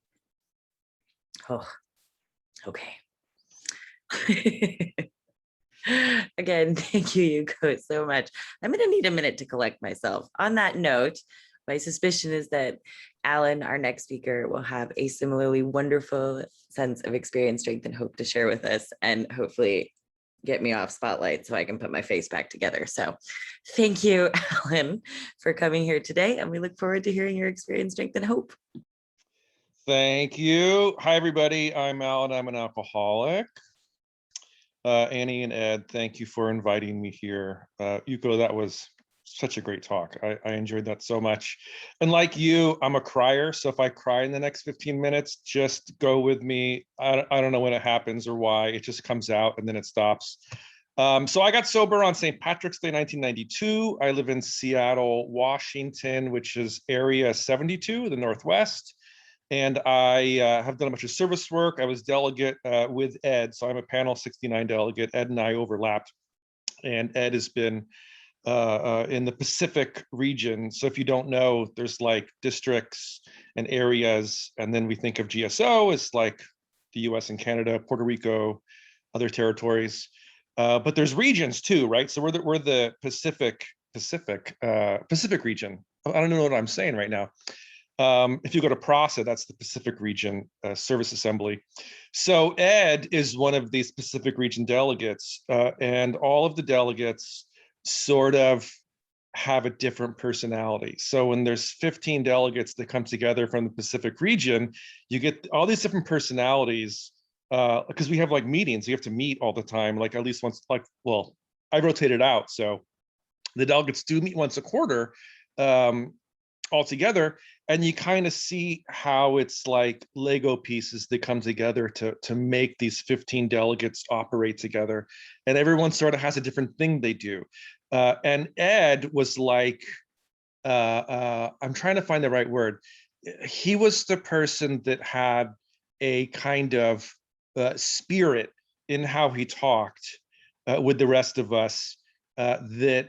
Oh, okay. Again, thank you, Yuko, so much. I'm going to need a minute to collect myself. On that note, my suspicion is that Alan, our next speaker, will have a similarly wonderful sense of experience, strength, and hope to share with us, and hopefully get me off spotlight so I can put my face back together. So thank you, Alan, for coming here today, and we look forward to hearing your experience, strength, and hope. Thank you. Hi, everybody. I'm Alan. I'm an alcoholic. Annie and Ed, thank you for inviting me here. Yuko, that was such a great talk. I enjoyed that so much. And like you, I'm a crier. So if I cry in the next 15 minutes, just go with me. I don't know when it happens or why. It just comes out and then it stops. So I got sober on St. Patrick's Day, 1992. I live in Seattle, Washington, which is area 72, the Northwest. And I have done a bunch of service work. I was delegate with Ed, so I'm a panel 69 delegate. Ed and I overlapped, and Ed has been in the Pacific region. So if you don't know, there's like districts and areas, and then we think of GSO as like the US and Canada, Puerto Rico, other territories. But there's regions too, right? So we're the Pacific region. I don't know what I'm saying right now. If you go to PRASA, that's the Pacific Region Service Assembly. So Ed is one of these Pacific Region delegates, and all of the delegates sort of have a different personality. So when there's 15 delegates that come together from the Pacific region, you get all these different personalities, because we have like meetings, you have to meet all the time, like at least once, like, well, I rotated out. So the delegates do meet once a quarter all together, and you kind of see how it's like Lego pieces that come together to make these 15 delegates operate together. And everyone sort of has a different thing they do. And Ed was like, I'm trying to find the right word. He was the person that had a kind of spirit in how he talked with the rest of us that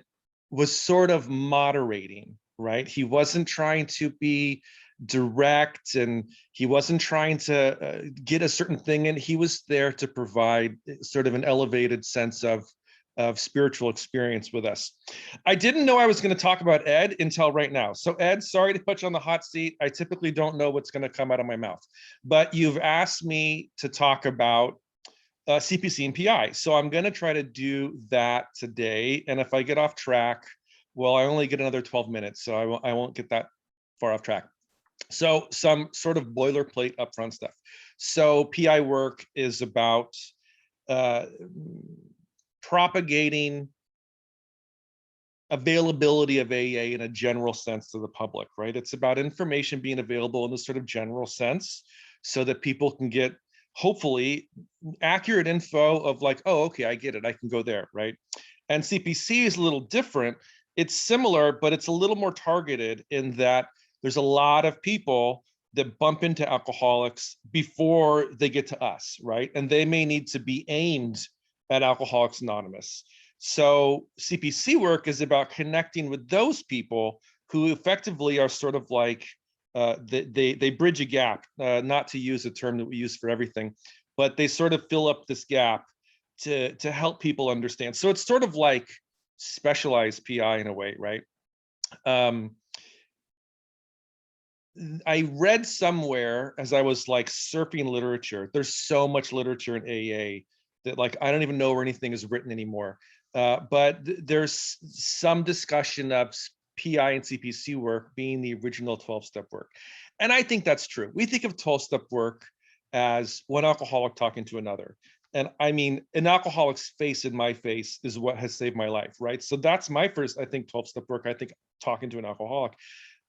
was sort of moderating, right? He wasn't trying to be direct, and he wasn't trying to get a certain thing in. He was there to provide sort of an elevated sense of spiritual experience with us. I didn't know I was going to talk about Ed until right now. So Ed, sorry to put you on the hot seat. I typically don't know what's going to come out of my mouth, but you've asked me to talk about CPC and PI. So I'm going to try to do that today. And if I get off track, well, I only get another 12 minutes, so I won't get that far off track. So some sort of boilerplate upfront stuff. So PI work is about propagating availability of AA in a general sense to the public, right? It's about information being available in this sort of general sense so that people can get, hopefully, accurate info of like, oh, okay, I get it, I can go there, right? And CPC is a little different. It's similar, but it's a little more targeted in that there's a lot of people that bump into alcoholics before they get to us, right? And they may need to be aimed at Alcoholics Anonymous. So CPC work is about connecting with those people who effectively are sort of like, they bridge a gap, not to use a term that we use for everything, but they sort of fill up this gap to help people understand. So it's sort of like specialized PI in a way, right? I read somewhere as I was like surfing literature, there's so much literature in AA that like, I don't even know where anything is written anymore. But there's some discussion of PI and CPC work being the original 12-step work. And I think that's true. We think of 12-step work as one alcoholic talking to another. And I mean, an alcoholic's face in my face is what has saved my life, right? So that's my first, I think, 12-step work. I think talking to an alcoholic.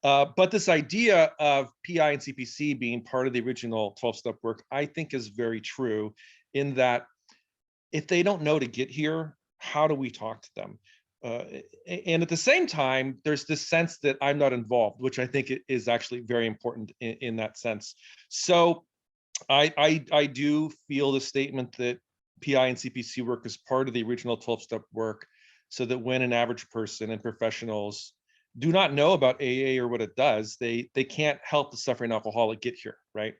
But this idea of PI and CPC being part of the original 12-step work, I think is very true in that if they don't know to get here, how do we talk to them? And at the same time, there's this sense that I'm not involved, which I think is actually very important in that sense. So I do feel the statement that PI and CPC work is part of the original 12-step work, so that when an average person and professionals do not know about AA or what it does, they can't help the suffering alcoholic get here, right?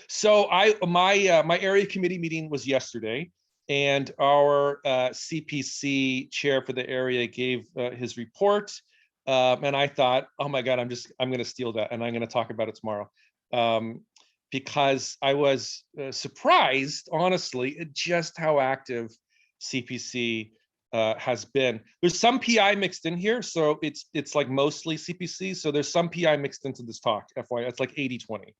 So my area committee meeting was yesterday, and our CPC chair for the area gave his report, and I thought, oh my God, I'm going to steal that, and I'm going to talk about it tomorrow, because I was surprised, honestly, at just how active CPC has been. There's some PI mixed in here, so it's like mostly CPC. So there's some PI mixed into this talk, FYI. It's like 80-20.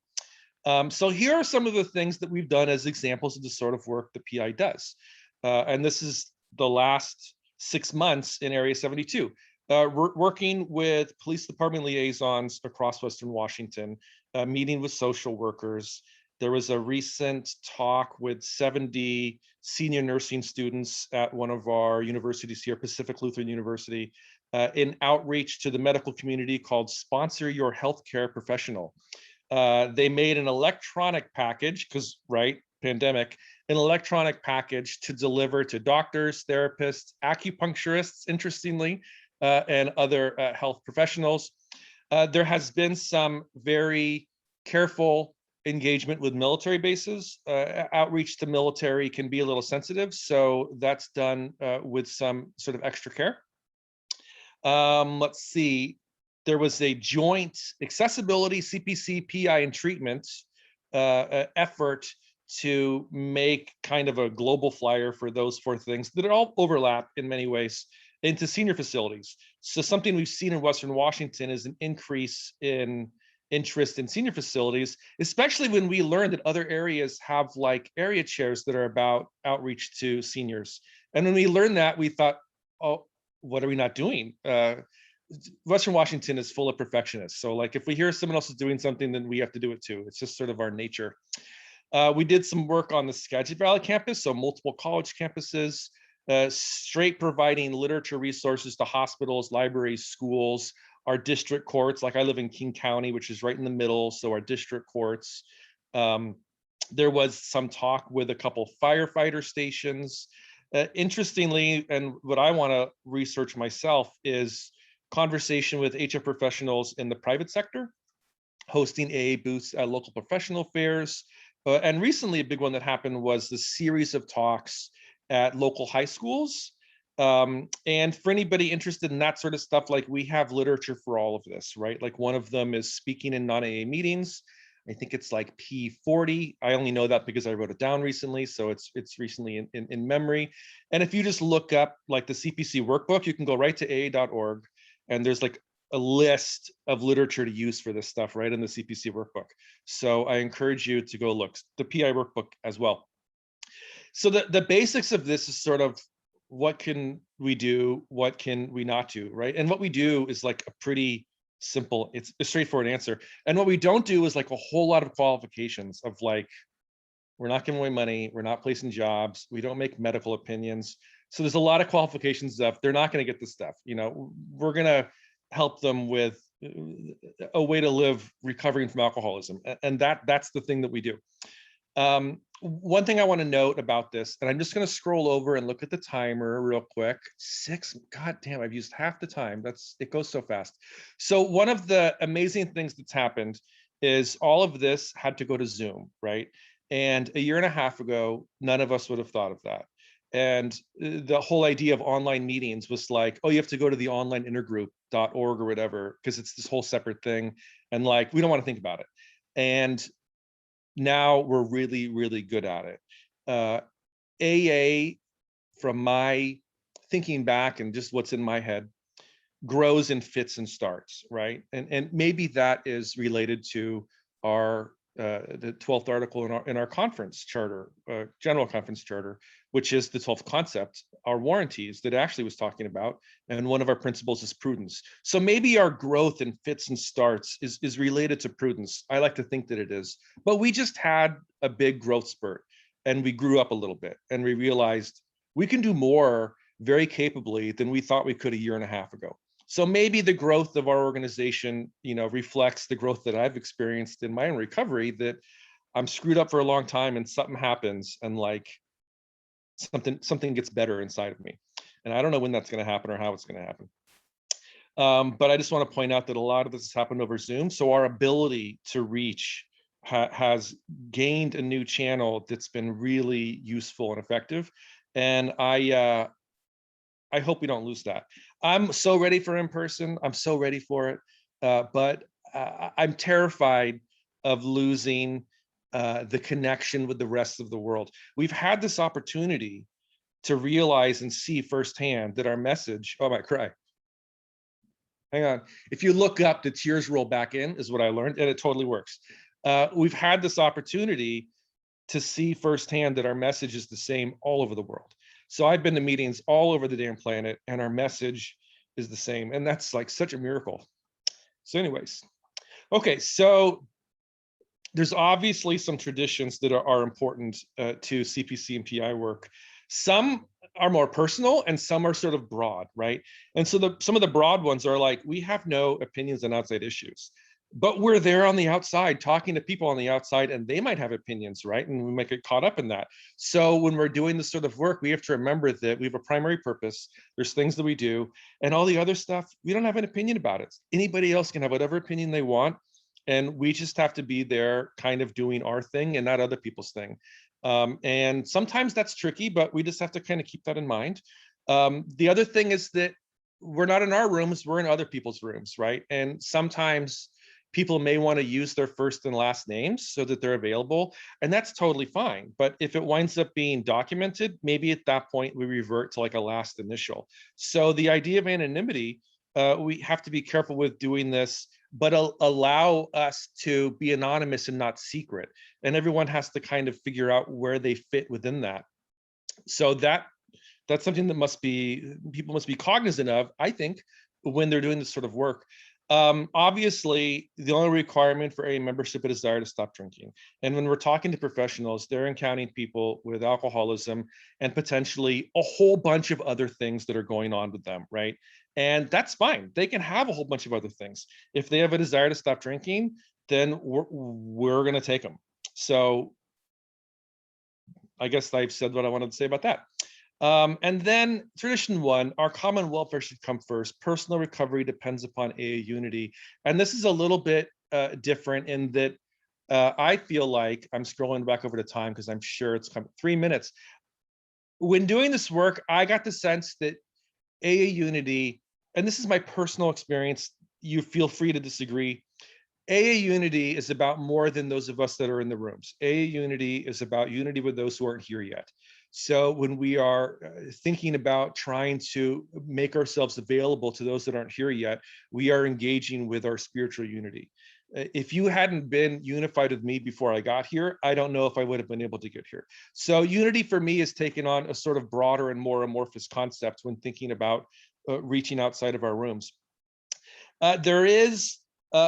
So here are some of the things that we've done as examples of the sort of work the PI does. And this is the last 6 months in Area 72. Working with police department liaisons across Western Washington, meeting with social workers. There was a recent talk with 70 senior nursing students at one of our universities here, Pacific Lutheran University, in outreach to the medical community called Sponsor Your Healthcare Professional. They made an electronic package because, right, pandemic, an electronic package to deliver to doctors, therapists, acupuncturists, interestingly, and other health professionals. There has been some very careful engagement with military bases. Outreach to military can be a little sensitive, so that's done with some sort of extra care. Let's see. There was a joint accessibility, CPC, PI, and treatment effort to make kind of a global flyer for those 4 things that all overlap in many ways into senior facilities. So something we've seen in Western Washington is an increase in interest in senior facilities, especially when we learned that other areas have like area chairs that are about outreach to seniors. And when we learned that, we thought, oh, what are we not doing? Western Washington is full of perfectionists. So like if we hear someone else is doing something, then we have to do it too. It's just sort of our nature. We did some work on the Skagit Valley campus, so multiple college campuses, straight providing literature resources to hospitals, libraries, schools, our district courts. Like I live in King County, which is right in the middle, so our district courts. There was some talk with a couple firefighter stations. Interestingly, and what I want to research myself is conversation with HR professionals in the private sector, hosting AA booths at local professional fairs. And recently, a big one that happened was the series of talks at local high schools. And for anybody interested in that sort of stuff, like we have literature for all of this, right? Like one of them is speaking in non-AA meetings. I think it's like P40. I only know that because I wrote it down recently, so it's recently in memory. And if you just look up like the CPC workbook, you can go right to aa.org, and there's like a list of literature to use for this stuff right in the CPC workbook. So I encourage you to go look, the PI workbook as well. So the basics of this is sort of what can we do, what can we not do, right? And what we do is like a pretty simple, it's a straightforward answer. And what we don't do is like a whole lot of qualifications of like, we're not giving away money, we're not placing jobs, we don't make medical opinions. So there's a lot of qualifications of they're not going to get this stuff. You know, we're going to help them with a way to live recovering from alcoholism. And that's the thing that we do. One thing I want to note about this, and I'm just going to scroll over and look at the timer real quick. God damn, I've used half the time. It goes so fast. So one of the amazing things that's happened is all of this had to go to Zoom, right? And a year and a half ago, none of us would have thought of that. And the whole idea of online meetings was like, oh, you have to go to the onlineintergroup.org or whatever, because it's this whole separate thing. And like, we don't want to think about it. And now we're really, really good at it. AA, from my thinking back and just what's in my head, grows in fits and starts, right? And maybe that is related to our the 12th article in our conference charter, general conference charter, which is the 12th concept, our warranties that Ashley was talking about. And one of our principles is prudence. So maybe our growth in fits and starts is related to prudence. I like to think that it is, but we just had a big growth spurt and we grew up a little bit and we realized we can do more very capably than we thought we could a year and a half ago. So maybe the growth of our organization, you know, reflects the growth that I've experienced in my own recovery, that I'm screwed up for a long time and something happens and like something gets better inside of me. And I don't know when that's going to happen or how it's going to happen. But I just want to point out that a lot of this has happened over Zoom. So our ability to reach has gained a new channel that's been really useful and effective. And I hope we don't lose that. I'm so ready for in-person. I'm so ready for it. But I'm terrified of losing the connection with the rest of the world. We've had this opportunity to realize and see firsthand that our message, oh, I might cry. Hang on. If you look up, the tears roll back in is what I learned, and it totally works. We've had this opportunity to see firsthand that our message is the same all over the world. So I've been to meetings all over the damn planet and our message is the same. And that's like such a miracle. So anyways, okay, so there's obviously some traditions that are important to CPC and PI work. Some are more personal and some are sort of broad, right? And so some of the broad ones are like, we have no opinions on outside issues. but we're there on the outside talking to people on the outside, and they might have opinions, right? And we might get caught up in that. So when we're doing this sort of work, we have to remember that we have a primary purpose. There's things that we do, and all the other stuff, we don't have an opinion about it. Anybody else can have whatever opinion they want, and we just have to be there kind of doing our thing and not other people's thing. And sometimes that's tricky, but we just have to kind of keep that in mind. The other thing is that we're not in our rooms, we're in other people's rooms, right? And sometimes people may want to use their first and last names so that they're available, and that's totally fine. But if it winds up being documented, maybe at that point we revert to like a last initial. So the idea of anonymity, we have to be careful with doing this, but allow us to be anonymous and not secret. And everyone has to kind of figure out where they fit within that. So that's something that people must be cognizant of, I think, when they're doing this sort of work. Obviously, the only requirement for a membership is a desire to stop drinking. And when we're talking to professionals, they're encountering people with alcoholism and potentially a whole bunch of other things that are going on with them, right? And that's fine. They can have a whole bunch of other things. If they have a desire to stop drinking, then we're going to take them. So I guess I've said what I wanted to say about that. And then tradition 1, our common welfare should come first. Personal recovery depends upon AA unity. And this is a little bit different in that I feel like, I'm scrolling back over the time because I'm sure it's come 3 minutes. When doing this work, I got the sense that AA unity, and this is my personal experience, you feel free to disagree. AA unity is about more than those of us that are in the rooms. AA unity is about unity with those who aren't here yet. So when we are thinking about trying to make ourselves available to those that aren't here yet, we are engaging with our spiritual unity. If you hadn't been unified with me before I got here, I don't know if I would have been able to get here. So unity for me is taking on a sort of broader and more amorphous concept when thinking about reaching outside of our rooms.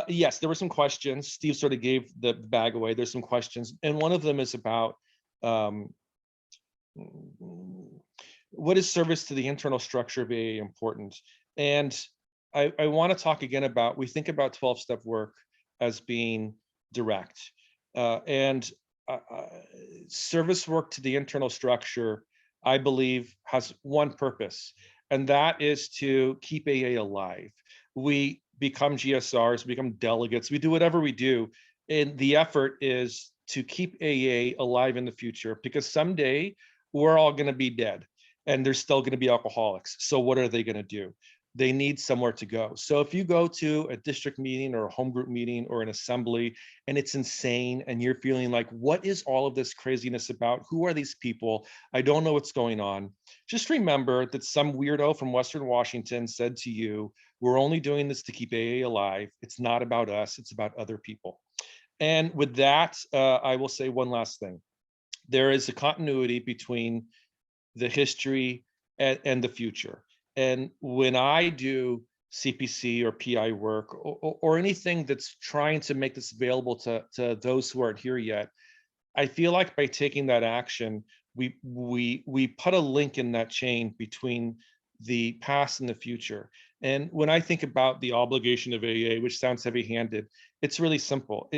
Yes, there were some questions. Steve sort of gave the bag away. There's some questions. And one of them is about what is service to the internal structure of AA important? And I want to talk again about, we think about 12-step work as being direct. Service work to the internal structure, I believe, has one purpose, and that is to keep AA alive. We become GSRs, become delegates, we do whatever we do, and the effort is to keep AA alive in the future, because someday we're all going to be dead and there's still going to be alcoholics. So what are they going to do? They need somewhere to go. So if you go to a district meeting or a home group meeting or an assembly and it's insane and you're feeling like, what is all of this craziness about? Who are these people? I don't know what's going on. Just remember that some weirdo from Western Washington said to you, we're only doing this to keep AA alive. It's not about us, it's about other people. And with that, I will say one last thing. There is a continuity between the history and the future. And when I do CPC or PI work or anything that's trying to make this available to those who aren't here yet, I feel like by taking that action, we put a link in that chain between the past and the future. And when I think about the obligation of AA, which sounds heavy-handed, it's really simple.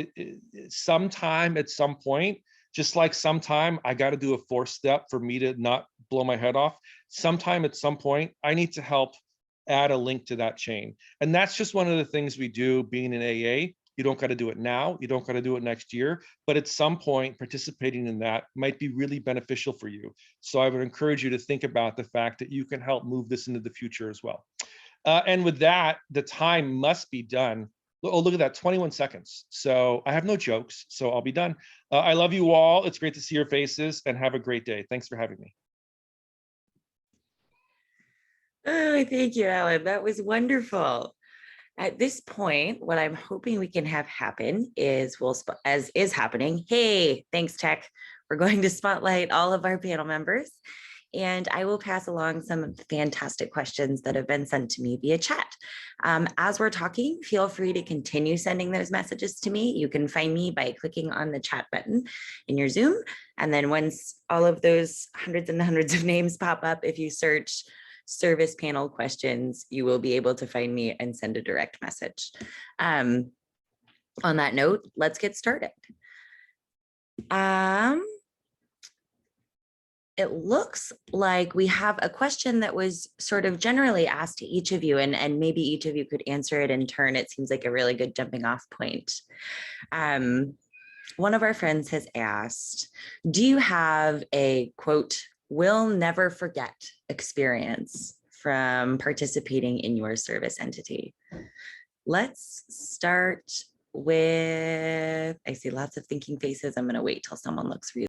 Sometime at some point, just like sometime I got to do a 4-step for me to not blow my head off, sometime at some point, I need to help add a link to that chain. And that's just one of the things we do being in AA. You don't got to do it now, you don't got to do it next year, but at some point participating in that might be really beneficial for you. So I would encourage you to think about the fact that you can help move this into the future as well. And with that, the time must be done. Oh, look at that, 21 seconds. So I have no jokes, so I'll be done. I love you all. It's great to see your faces, and have a great day. Thanks for having me. Oh, thank you, Alan. That was wonderful. At this point, what I'm hoping we can have happen is as is happening. Hey, thanks, Tech. We're going to spotlight all of our panel members, and I will pass along some fantastic questions that have been sent to me via chat. As we're talking, feel free to continue sending those messages to me. You can find me by clicking on the chat button in your Zoom. And then once all of those hundreds and hundreds of names pop up, if you search service panel questions, you will be able to find me and send a direct message. on that note, let's get started. It looks like we have a question that was sort of generally asked to each of you, and maybe each of you could answer it in turn. It seems like a really good jumping off point. One of our friends has asked, do you have a quote, will never forget experience from participating in your service entity? Let's start with, I see lots of thinking faces. I'm going to wait till someone looks really